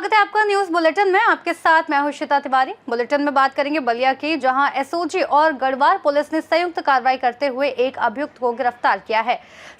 स्वागत है आपका न्यूज बुलेटिन में। आपके साथ मैं हूं श्वेता तिवारी। बुलेटिन में बात करेंगे बलिया की, जहां एसओजी और गढ़वाल पुलिस ने संयुक्त कार्रवाई करते हुए एक अभियुक्त को गिरफ्तार किया है।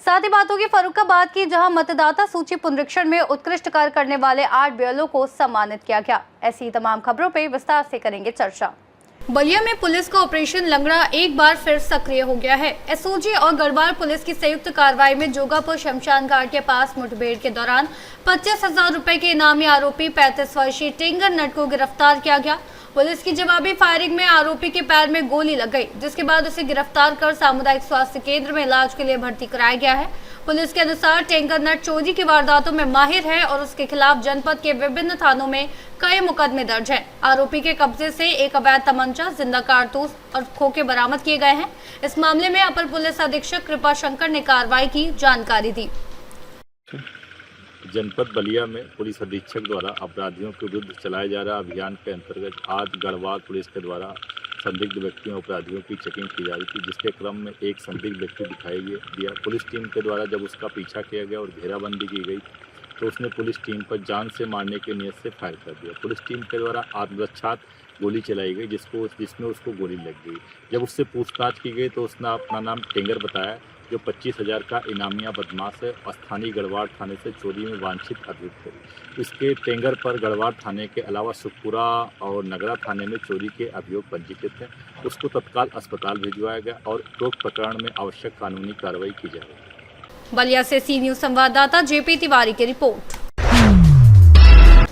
साथ ही बात होगी फर्रुखाबाद की, जहां मतदाता सूची पुनरीक्षण में उत्कृष्ट कार्य करने वाले 8 बीएलओ को सम्मानित किया गया। ऐसी तमाम खबरों पर विस्तार से करेंगे चर्चा। बलिया में पुलिस का ऑपरेशन लंगड़ा एक बार फिर सक्रिय हो गया है। एसओजी और गढ़वाल पुलिस की संयुक्त कार्रवाई में जोगापुर शमशान घाट के पास मुठभेड़ के दौरान 25,000 रुपए के इनामी आरोपी 35 वर्षीय टेंगर नट को गिरफ्तार किया गया। पुलिस की जवाबी फायरिंग में आरोपी के पैर में गोली लग गई, जिसके बाद उसे गिरफ्तार कर सामुदायिक स्वास्थ्य केंद्र में इलाज के लिए भर्ती कराया गया है। पुलिस के अनुसार टेंगर नट चोरी की वारदातों में माहिर है और उसके खिलाफ जनपद के विभिन्न थानों में कई मुकदमे दर्ज हैं। आरोपी के कब्जे से एक अवैध तमंचा, जिंदा कारतूस और खोखे बरामद किए गए हैं। इस मामले में अपर पुलिस अधीक्षक कृपा शंकर ने कार्रवाई की जानकारी दी। जनपद बलिया में पुलिस अधीक्षक द्वारा अपराधियों के विरुद्ध चलाए जा रहा अभियान के अंतर्गत आज गढ़वाल पुलिस के द्वारा संदिग्ध व्यक्तियों अपराधियों की चेकिंग की जा रही थी, जिसके क्रम में एक संदिग्ध व्यक्ति दिखाई दिया। पुलिस टीम के द्वारा जब उसका पीछा किया गया और घेराबंदी की गई तो उसने पुलिस टीम पर जान से मारने की नीयत से फायर कर दिया। पुलिस टीम के द्वारा आत्मरक्षार्थ गोली चलाई गई, जिसमें उसको गोली लग गई। जब उससे पूछताछ की गई तो उसने अपना नाम टेंगर बताया, जो 25,000 का इनामिया बदमाश है और स्थानीय गढ़वाल थाने से चोरी में वांछित अभियुक्त है। इसके टेंगर पर गढ़वाल थाने के अलावा सुखपुरा और नगरा थाने में चोरी के अभियोग पंजीकृत हैं। उसको तत्काल अस्पताल भिजवाया गया और उपरोक्त प्रकरण में आवश्यक कानूनी कार्रवाई की जा रही है। बलिया से सी न्यूज संवाददाता जेपी तिवारी की रिपोर्ट।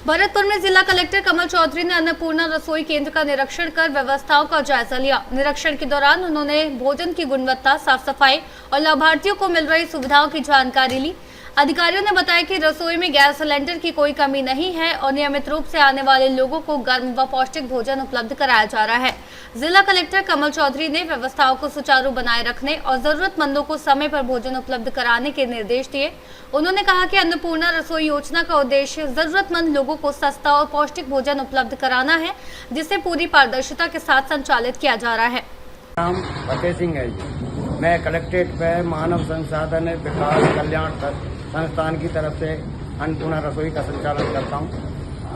भरतपुर में जिला कलेक्टर कमल चौधरी ने अन्नपूर्णा रसोई केंद्र का निरीक्षण कर व्यवस्थाओं का जायजा लिया। निरीक्षण के दौरान उन्होंने भोजन की गुणवत्ता, साफ सफाई और लाभार्थियों को मिल रही सुविधाओं की जानकारी ली। अधिकारियों ने बताया कि रसोई में गैस सिलेंडर की कोई कमी नहीं है और नियमित रूप से आने वाले लोगों को गर्म व पौष्टिक भोजन उपलब्ध कराया जा रहा है। जिला कलेक्टर कमल चौधरी ने व्यवस्थाओं को सुचारू बनाए रखने और जरूरतमंदों को समय पर भोजन उपलब्ध कराने के निर्देश दिए। उन्होंने कहा कि अन्नपूर्णा रसोई योजना का उद्देश्य जरूरतमंद लोगों को सस्ता और पौष्टिक भोजन उपलब्ध कराना है, जिसे पूरी पारदर्शिता के साथ संचालित किया जा रहा है। नाम फतेह सिंह है जी। मैं कलेक्ट्रेट पे मानव संसाधन विकास कल्याण संस्थान की तरफ से अन्नपूर्णा रसोई का संचालन करता हूँ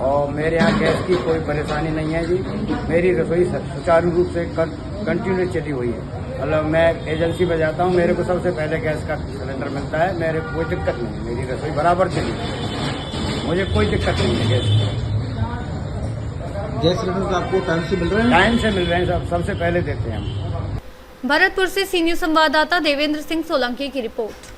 और मेरे यहाँ गैस की कोई परेशानी नहीं है जी। मेरी रसोई सुचारू रूप से कंटिन्यू चली हुई है। मतलब मैं एजेंसी में जाता हूँ, मेरे को सबसे पहले गैस का सिलेंडर मिलता है। मेरे कोई दिक्कत नहीं है, मेरी रसोई बराबर चली, मुझे कोई दिक्कत नहीं है। गैस सिलेंडर आपको टाइम से मिल रहे हैं? टाइम से मिल रहे हैं, सबसे पहले देते हैं हम। भरतपुर से सीनियर संवाददाता देवेंद्र सिंह सोलंकी की रिपोर्ट।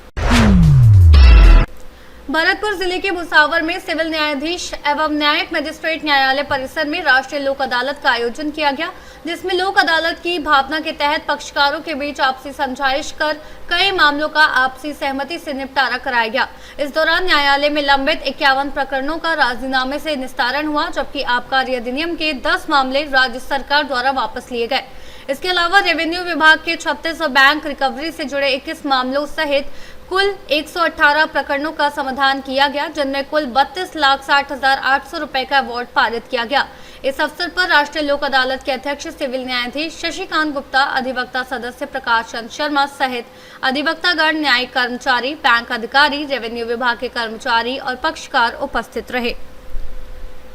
भरतपुर जिले के भुसावर में सिविल न्यायाधीश एवं न्यायिक मजिस्ट्रेट न्यायालय परिसर में राष्ट्रीय लोक अदालत का आयोजन किया गया, जिसमें लोक अदालत की भावना के तहत पक्षकारों के बीच आपसी समझाइश कर कई मामलों का आपसी सहमति से निपटारा कराया गया। इस दौरान न्यायालय में लंबित 51 प्रकरणों का राजीनामे से निस्तारण हुआ, जबकि आबकारी अधिनियम के 10 मामले राज्य सरकार द्वारा वापस लिए गए। इसके अलावा रेवेन्यू विभाग के 36 और बैंक रिकवरी से जुड़े 21 मामलों सहित कुल 118 प्रकरणों का समाधान किया गया, जिनमें कुल 32,60,800 रुपए का अवार्ड पारित किया गया। इस अवसर पर राष्ट्रीय लोक अदालत के अध्यक्ष सिविल न्यायाधीश शशिकांत गुप्ता, अधिवक्ता सदस्य प्रकाश चंद्र शर्मा सहित अधिवक्तागण, न्यायिक कर्मचारी, बैंक अधिकारी, रेवेन्यू विभाग के कर्मचारी और पक्षकार उपस्थित रहे।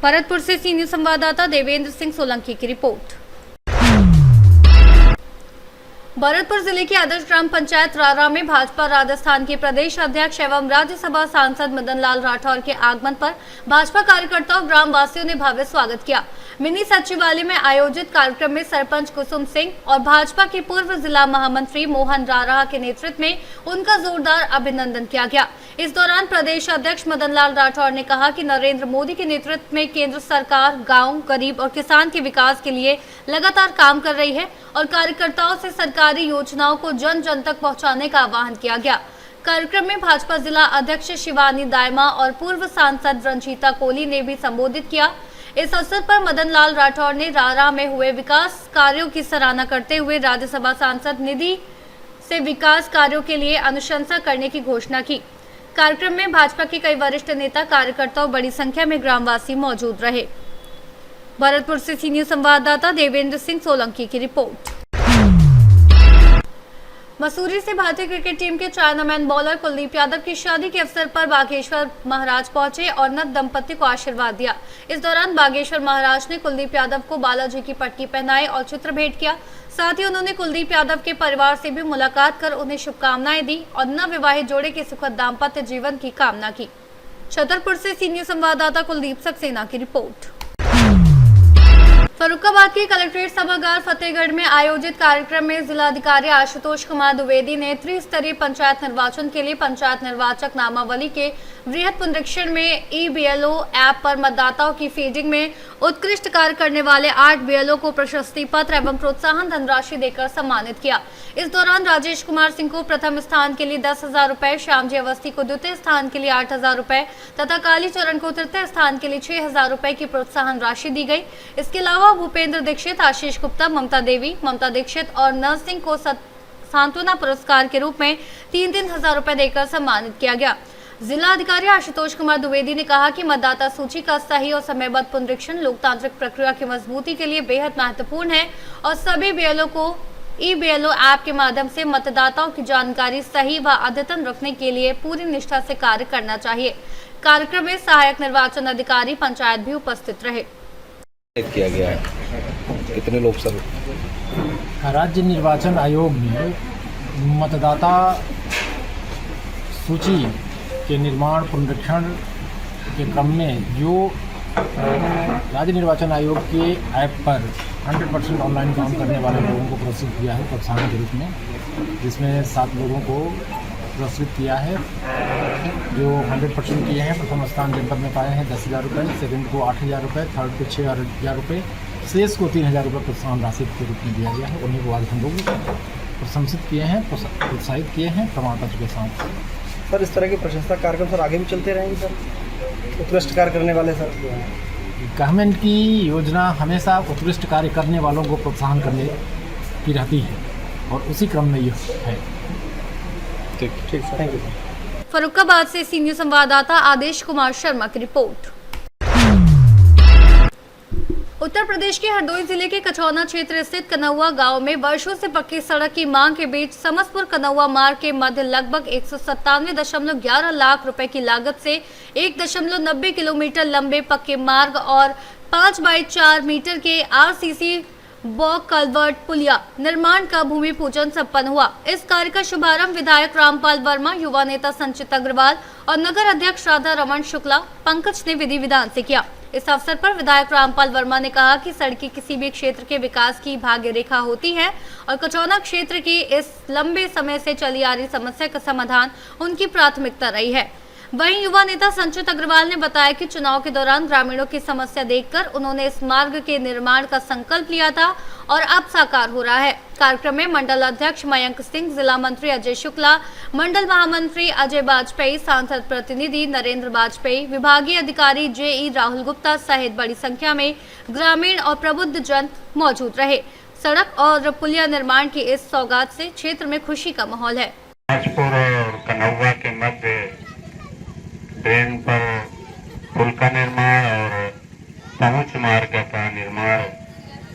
भरतपुर से सीनियर संवाददाता देवेंद्र सिंह सोलंकी की रिपोर्ट। भरतपुर जिले की आदर्श ग्राम पंचायत रारा में भाजपा राजस्थान के प्रदेश अध्यक्ष एवं राज्यसभा सांसद मदन लाल राठौर के आगमन पर भाजपा कार्यकर्ताओं और ग्राम वासियों ने भव्य स्वागत किया। मिनी सचिवालय में आयोजित कार्यक्रम में सरपंच कुसुम सिंह और भाजपा के पूर्व जिला महामंत्री मोहन रारा के नेतृत्व में उनका जोरदार अभिनंदन किया गया। इस दौरान प्रदेश अध्यक्ष मदन लाल राठौर ने कहा कि नरेंद्र मोदी के नेतृत्व में केंद्र सरकार गाँव, गरीब और किसान के विकास के लिए लगातार काम कर रही है और कार्यकर्ताओं से सरकारी योजनाओं को जन जन तक पहुंचाने का आह्वान किया गया। कार्यक्रम में भाजपा जिला अध्यक्ष शिवानी दायमा और पूर्व सांसद रंजीता कोहली ने भी संबोधित किया। इस अवसर पर मदन लाल राठौर ने रारा में हुए विकास कार्यों की सराहना करते हुए राज्यसभा सांसद निधि से विकास कार्यों के लिए अनुशंसा करने की घोषणा की। कार्यक्रम में भाजपा के कई वरिष्ठ नेता, कार्यकर्ता और बड़ी संख्या में ग्रामवासी मौजूद रहे। भरतपुर से सीनियर संवाददाता देवेंद्र सिंह सोलंकी की रिपोर्ट। मसूरी से भारतीय क्रिकेट टीम के चाइनामैन बॉलर कुलदीप यादव की शादी के अवसर पर बागेश्वर महाराज पहुंचे और नव दंपति को आशीर्वाद दिया। इस दौरान बागेश्वर महाराज ने कुलदीप यादव को बालाजी की पट्टी पहनाई और चित्र भेंट किया। साथ ही उन्होंने कुलदीप यादव के परिवार से भी मुलाकात कर उन्हें शुभकामनाएं दी और नव विवाहित जोड़े के सुखद दाम्पत्य जीवन की कामना की। छतरपुर से सीनियर संवाददाता कुलदीप सक्सेना की रिपोर्ट। फर्रुखाबाद के कलेक्ट्रेट सभागार फतेहगढ़ में आयोजित कार्यक्रम में जिलाधिकारी आशुतोष कुमार द्विवेदी ने त्रिस्तरीय पंचायत निर्वाचन के लिए पंचायत निर्वाचक नामावली के वृहद पुनरीक्षण में ई-बीएलओ ऐप पर मतदाताओं की फीडिंग में उत्कृष्ट कार्य करने वाले 8 बीएलओ को प्रशस्ति पत्र एवं प्रोत्साहन धनराशि देकर सम्मानित किया। इस दौरान राजेश कुमार सिंह को प्रथम स्थान के लिए 10,000 रुपए, श्यामजी अवस्थी को द्वितीय स्थान के लिए 8,000 रुपए तथा कालीचरण को तृतीय स्थान के लिए 6,000 रुपए की प्रोत्साहन राशि दी गई। इसके अलावा भूपेंद्र दीक्षित, आशीष गुप्ता, ममता देवी, ममता दीक्षित और नर सिंह को सांत्वना पुरस्कार के रूप में 3-3 हजार रुपए देकर सम्मानित किया गया। जिलाधिकारी आशुतोष कुमार द्विवेदी ने कहा कि मतदाता सूची का सही और समयबद्ध पुनरीक्षण लोकतांत्रिक प्रक्रिया की मजबूती के लिए बेहद महत्वपूर्ण है और सभी बीएलओ को ई-बीएलओ ऐप के माध्यम से मतदाताओं की जानकारी सही व अद्यतन रखने के लिए पूरी निष्ठा से कार्य करना चाहिए। कार्यक्रम में सहायक निर्वाचन अधिकारी पंचायत भी उपस्थित रहे। किया गया है कितने लोग सर? राज्य निर्वाचन आयोग ने मतदाता सूची के निर्माण पुनरीक्षण के क्रम में जो राज्य निर्वाचन आयोग के ऐप पर 100% ऑनलाइन काम करने वाले लोगों को पुरस्कृत किया है प्रोत्साहन के रूप में, जिसमें 7 लोगों को पुरस्कृत किया है जो 100% किए हैं। प्रथम स्थान जनपद में पाए हैं 10,000 रुपये, सेकंड को 8,000 रुपये, थर्ड को 6,000 रुपये, शेष को 3,000 रुपये प्रोत्साहन राशि के रूप में दिया गया है। उन्हीं को आज हम लोग प्रशंसित किए हैं, प्रोत्साहित किए हैं प्रमाण पत्र के साथ। सर इस तरह के प्रशंसा कार्यक्रम सर आगे भी चलते रहेंगे सर? उत्कृष्ट कार्य करने वाले सर, गवर्नमेंट की योजना हमेशा उत्कृष्ट कार्य करने वालों को प्रोत्साहन करने की रहती है और उसी क्रम में यह है। ठीक सर, थैंक यू। फर्रुखाबाद से सीनियर संवाददाता आदेश कुमार शर्मा की रिपोर्ट। उत्तर प्रदेश के हरदोई जिले के कचौना क्षेत्र स्थित कनौआ गांव में वर्षों से पक्की सड़क की मांग के बीच समसपुर कनौआ मार्ग के मध्य लगभग 197.11 लाख रुपए की लागत से 1.90 किलोमीटर लंबे पक्के मार्ग और 5x4 मीटर के आरसीसी बॉक कल्वर्ट पुलिया निर्माण का भूमि पूजन संपन्न हुआ। इस कार्य का शुभारंभ विधायक रामपाल वर्मा, युवा नेता संचित अग्रवाल और नगर अध्यक्ष राधा रमन शुक्ला पंकज ने विधि विधान से किया। इस अवसर पर विधायक रामपाल वर्मा ने कहा कि सड़कें किसी भी क्षेत्र के विकास की भाग्य रेखा होती है और कचौना क्षेत्र की इस लंबे समय से चली आ रही समस्या का समाधान उनकी प्राथमिकता रही है। वहीं युवा नेता संचित अग्रवाल ने बताया कि चुनाव के दौरान ग्रामीणों की समस्या देखकर उन्होंने इस मार्ग के निर्माण का संकल्प लिया था और अब साकार हो रहा है। कार्यक्रम में मंडल अध्यक्ष मयंक सिंह, जिला मंत्री अजय शुक्ला, मंडल महामंत्री अजय वाजपेयी, सांसद प्रतिनिधि नरेंद्र वाजपेयी, विभागीय अधिकारी JE राहुल गुप्ता सहित बड़ी संख्या में ग्रामीण और प्रबुद्ध जन मौजूद रहे। सड़क और पुलिया निर्माण की इस सौगात से क्षेत्र में खुशी का माहौल है। और कनौआ के मध्य ट्रेन पर पुल का निर्माण और पहुंच मार्ग का निर्माण,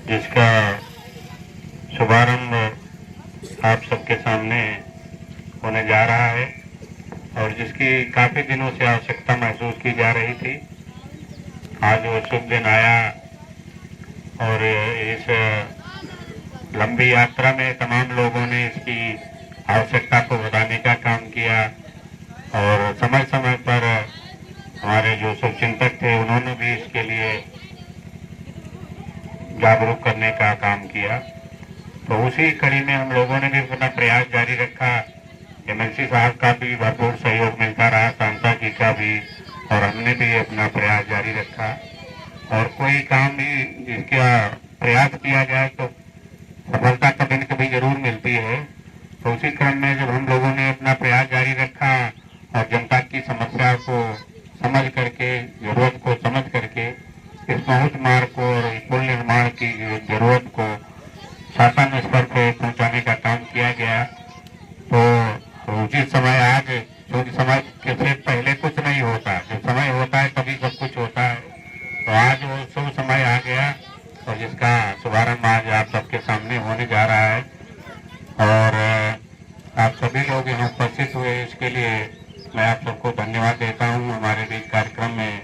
जिसका शुभारंभ आप सबके सामने होने जा रहा है और जिसकी काफी दिनों से आवश्यकता महसूस की जा रही थी। आज वो शुभ दिन आया और इस लंबी यात्रा में तमाम लोगों ने इसकी आवश्यकता को बढ़ाने का काम किया और समय समय पर हमारे जो शुभचिंतक थे उन्होंने भी इसके लिए जागरूक करने का काम किया। तो उसी कड़ी में हम लोगों ने भी अपना प्रयास जारी रखा। MLC साहब का भी भरपूर सहयोग मिलता रहा, सांसद जी का भी, और हमने भी अपना प्रयास जारी रखा। और कोई काम भी जिसका प्रयास किया जाए तो सफलता कभी न कभी जरूर मिलती है। तो उसी क्रम में जब हम लोगों ने अपना प्रयास जारी रखा और जनता की समस्या को समझ करके, जरूरत को समझ करके इस पहुंच मार्ग को और पुल निर्माण की जरूरत को शासन स्तर पे पहुंचाने का काम किया गया। तो उचित समय आज, क्योंकि समय के पहले कुछ नहीं होता, जब समय होता है तभी सब कुछ होता है। तो आज वो शुभ समय आ गया और जिसका शुभारंभ आज आप सबके सामने होने जा रहा है। और सभी लोग यहाँ उपस्थित हुए, इसके लिए मैं आप सबको धन्यवाद देता हूँ। हमारे बीच कार्यक्रम में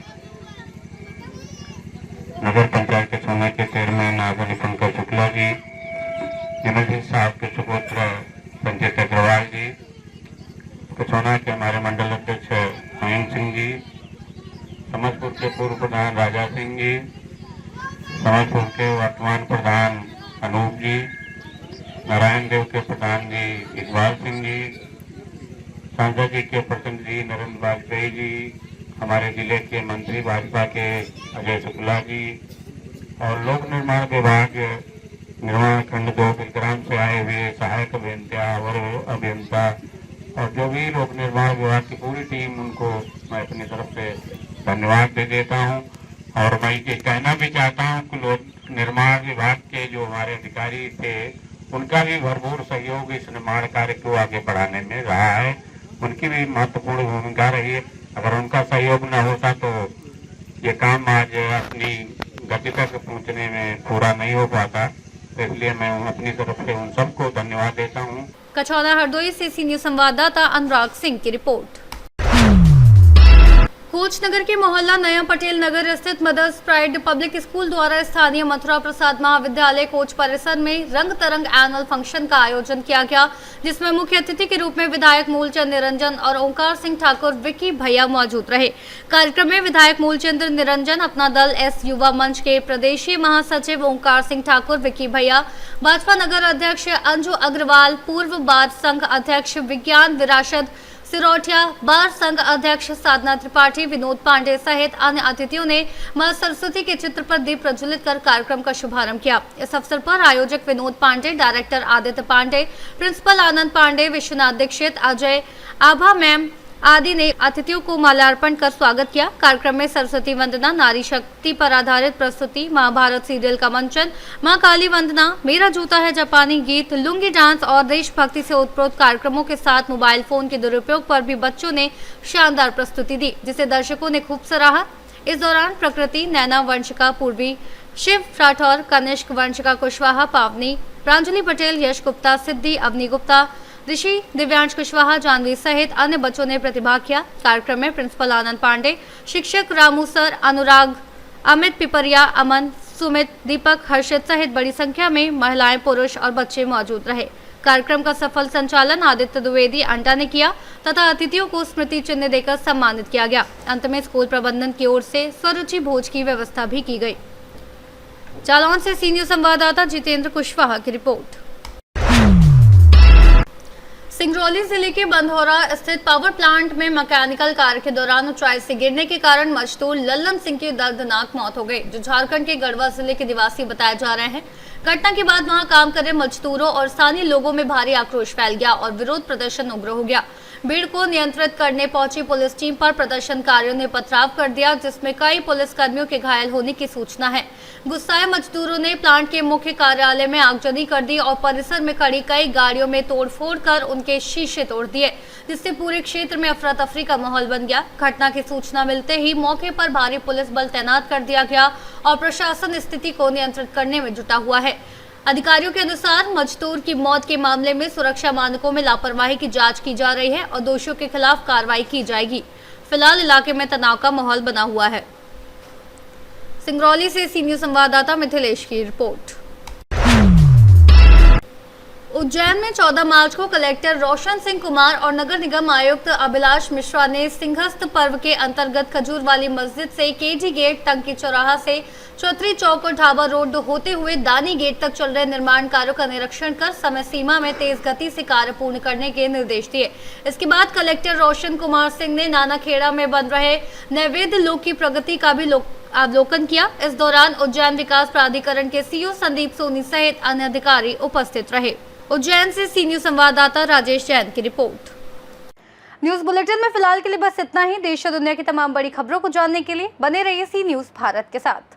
नगर पंचायत के सोना के चेयरमैन आदरणीय पंकज शुक्ला जी, एमएलसी साहब के सुपुत्र संजीत अग्रवाल जी, कचौना के हमारे मंडल अध्यक्ष महेंद्र सिंह जी, समझपुर के पूर्व प्रधान राजा सिंह जी, समझपुर के वर्तमान प्रधान अनूप जी, नारायण देव के प्रधान जी इकबाल सिंह जी, सांसद जी के प्रतिनिधि नरेंद्र वाजपेयी जी, हमारे जिले के मंत्री भाजपा के अजय शुक्ला जी और लोक निर्माण विभाग निर्माण खंड 2 बिलग्राम से आए हुए सहायक अभियंता और अभियंता और जो भी लोक निर्माण विभाग की पूरी टीम, उनको मैं अपनी तरफ से धन्यवाद दे देता हूं। और मैं ये कहना भी चाहता हूं कि लोक निर्माण विभाग के जो हमारे अधिकारी थे, उनका भी भरपूर सहयोग इस निर्माण कार्य को आगे बढ़ाने में रहा है। उनकी भी महत्वपूर्ण भूमिका रही है। अगर उनका सहयोग न होता तो ये काम आज अपनी गति तक पहुंचने में पूरा नहीं हो पाता। तो इसलिए मैं अपनी तरफ से उन सबको धन्यवाद देता हूँ। कचौना हरदोई से सी न्यूज संवाददाता अनुराग सिंह की रिपोर्ट। कोचनगर के मोहल्ला नया पटेल नगर स्थित मदर्स प्राइड पब्लिक स्कूल द्वारा स्थानीय मथुरा प्रसाद महाविद्यालय कोच परिसर में रंग तरंग एनुअल फंक्शन का आयोजन किया गया, जिसमें मुख्य अतिथि के रूप में विधायक मूलचंद निरंजन और ओंकार सिंह ठाकुर विकी भैया मौजूद रहे। कार्यक्रम में विधायक मूलचंद निरंजन, अपना दल एस युवा मंच के प्रदेशीय महासचिव ओंकार सिंह ठाकुर विकी भैया, भाजपा नगर अध्यक्ष अंजू अग्रवाल, पूर्व बार संघ अध्यक्ष विज्ञान विरासत सिरोठिया, बार संघ अध्यक्ष साधना त्रिपाठी, विनोद पांडे सहित अन्य अतिथियों ने मां सरस्वती के चित्र पर दीप प्रज्वलित कर कार्यक्रम का शुभारंभ किया। इस अवसर पर आयोजक विनोद पांडे, डायरेक्टर आदित्य पांडे, प्रिंसिपल आनंद पांडे, विश्वनाथ दीक्षित, अजय आभा मैम आदि ने अतिथियों को माल्यार्पण कर स्वागत किया। कार्यक्रम में सरस्वती वंदना, नारी शक्ति पर आधारित प्रस्तुति, महाभारत सीरियल का मंचन, मां काली वंदना, मेरा जूता है जापानी गीत, लुंगी डांस और देशभक्ति से ओतप्रोत कार्यक्रमों के साथ मोबाइल फोन के दुरुपयोग पर भी बच्चों ने शानदार प्रस्तुति दी, जिसे दर्शकों ने खूब सराहा। इस दौरान प्रकृति, नैना वंशिका पूर्वी, शिव राठौर, कनिष्क वंशिका कुशवाहा, पावनी, प्रांजलि पटेल, यश गुप्ता, सिद्धि, अवनी गुप्ता, ऋषि, दिव्यांश कुशवाहा, जानवी सहित अन्य बच्चों ने प्रतिभाग किया। कार्यक्रम में प्रिंसिपल आनंद पांडे, शिक्षक रामू सर, अनुराग, अमित पिपरिया, अमन, सुमित, दीपक, हर्षित सहित बड़ी संख्या में महिलाएं, पुरुष और बच्चे मौजूद रहे। कार्यक्रम का सफल संचालन आदित्य द्विवेदी अंटा ने किया तथा अतिथियों को स्मृति चिन्ह देकर सम्मानित किया गया। अंत में स्कूल प्रबंधन की ओर से स्वरुचि भोज की व्यवस्था भी की गई। जालौन से सी न्यूज संवाददाता जितेंद्र कुशवाहा की रिपोर्ट। सिंगरौली जिले के बंधौरा स्थित पावर प्लांट में मैकेनिकल कार्य के दौरान ऊंचाई से गिरने के कारण मजदूर लल्लन सिंह की दर्दनाक मौत हो गई, जो झारखंड के गढ़वा जिले के निवासी बताए जा रहे हैं। घटना के बाद वहां काम कर रहे मजदूरों और स्थानीय लोगों में भारी आक्रोश फैल गया और विरोध प्रदर्शन उग्र हो गया। भीड़ को नियंत्रित करने पहुंची पुलिस टीम पर प्रदर्शनकारियों ने पथराव कर दिया, जिसमें कई पुलिसकर्मियों के घायल होने की सूचना है। गुस्साए मजदूरों ने प्लांट के मुख्य कार्यालय में आगजनी कर दी और परिसर में खड़ी कई गाड़ियों में तोड़फोड़ कर उनके शीशे तोड़ दिए, जिससे पूरे क्षेत्र में अफरा तफरी का माहौल बन गया। घटना की सूचना मिलते ही मौके पर भारी पुलिस बल तैनात कर दिया गया और प्रशासन स्थिति को नियंत्रित करने में जुटा हुआ है। अधिकारियों के अनुसार मजदूर की मौत के मामले में सुरक्षा मानकों में लापरवाही की जांच की जा रही है और दोषियों के खिलाफ कार्रवाई की जाएगी। फिलहाल इलाके में तनाव का माहौल बना हुआ है। सिंगरौली से सी न्यूज संवाददाता मिथिलेश की रिपोर्ट। उज्जैन में 14 मार्च को कलेक्टर रोशन सिंह कुमार और नगर निगम आयुक्त अभिलाष मिश्रा ने सिंहस्थ पर्व के अंतर्गत खजूरवाली मस्जिद से केजी गेट टंकी चौराहा से चौधरी चौक और ढाबा रोड होते हुए दानी गेट तक चल रहे निर्माण कार्यों का निरीक्षण कर समय सीमा में तेज गति से कार्य पूर्ण करने के निर्देश दिए। इसके बाद कलेक्टर रोशन कुमार सिंह ने नानाखेड़ा में बन रहे नैवेद्य लोक की प्रगति का भी अवलोकन किया। इस दौरान उज्जैन विकास प्राधिकरण के सीईओ संदीप सोनी सहित अन्य अधिकारी उपस्थित रहे। उज्जैन से सी न्यूज संवाददाता राजेश जैन की रिपोर्ट। न्यूज बुलेटिन में फिलहाल के लिए बस इतना ही। देश और दुनिया की तमाम बड़ी खबरों को जानने के लिए बने रहिए सी न्यूज भारत के साथ।